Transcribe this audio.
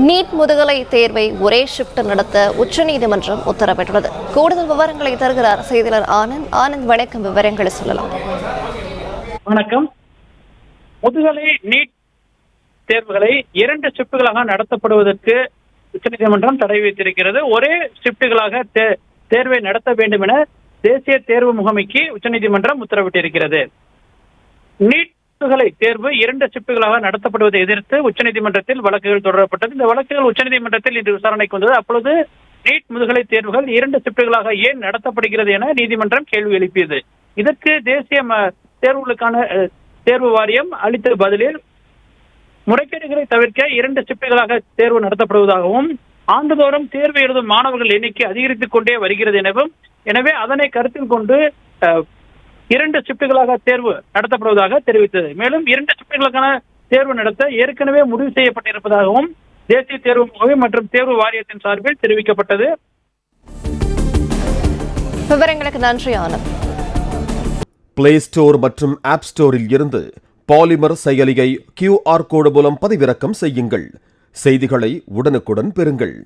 NEET முதுகலை தேர்வை ஒரே ஷிப்ட் நடத்த உச்சநீதிமன்றம் உத்தரவிட்டுள்ளது. கூடுதல் விவரங்களை தருகிறார் செய்தியாளர் ஆனந்த். வணக்கம், விவரங்களை சொல்லலாம். வணக்கம். முதுகலை நீட் தேர்வுகளை 2 ஷிப்டுகளாக நடத்தப்படுவதற்கு உச்சநீதிமன்றம் தடை வைத்திருக்கிறது. ஒரே ஷிப்டுகளாக தேர்வை நடத்த வேண்டும் என தேசிய தேர்வு முகமைக்கு உச்சநீதிமன்றம் உத்தரவிட்டிருக்கிறது. நீட் முதுகலை தேர்வு 2 ஷிப்டுகளாக நடத்தப்படுவதை எதிர்த்து உச்சநீதிமன்றத்தில் வழக்குகள் தொடரப்பட்டது. இந்த வழக்குகள் உச்சநீதிமன்றத்தில் இன்று விசாரணைக்கு வந்தது. அப்பொழுது நீட் முதுகலை தேர்வுகள் 2 ஷிப்டுகளாக ஏன் நடத்தப்படுகிறது என நீதிமன்றம் கேள்வி எழுப்பியது. இதற்கு தேசிய தேர்வுகளுக்கான தேர்வு வாரியம் அளித்த பதிலில் முறைகேடுகளை தவிர்க்க 2 ஷிப்டுகளாக தேர்வு நடத்தப்படுவதாகவும் ஆண்டுதோறும் தேர்வு எழுதும் மாணவர்கள் எண்ணிக்கை அதிகரித்துக் கொண்டே வருகிறது எனவே அதனை கருத்தில் கொண்டு 2 ஷிப்டுகளாக தேர்வு நடத்தப்படுவதாக தெரிவித்தது. மேலும் 2 ஷிப்டுகளுக்கான தேர்வு நடத்த ஏற்கனவே முடிவு செய்யப்பட்டிருப்பதாகவும் தேசிய தேர்வு முகமை மற்றும் தேர்வு வாரியத்தின் சார்பில் தெரிவிக்கப்பட்டது. விவரங்களுக்கு நன்றி ஆனந்த். பிளே ஸ்டோர் மற்றும் ஆப் ஸ்டோரில் இருந்து பாலிமர் செயலியை QR கோடு மூலம் பதிவிறக்கம் செய்யுங்கள். செய்திகளை உடனுக்குடன் பெறுங்கள்.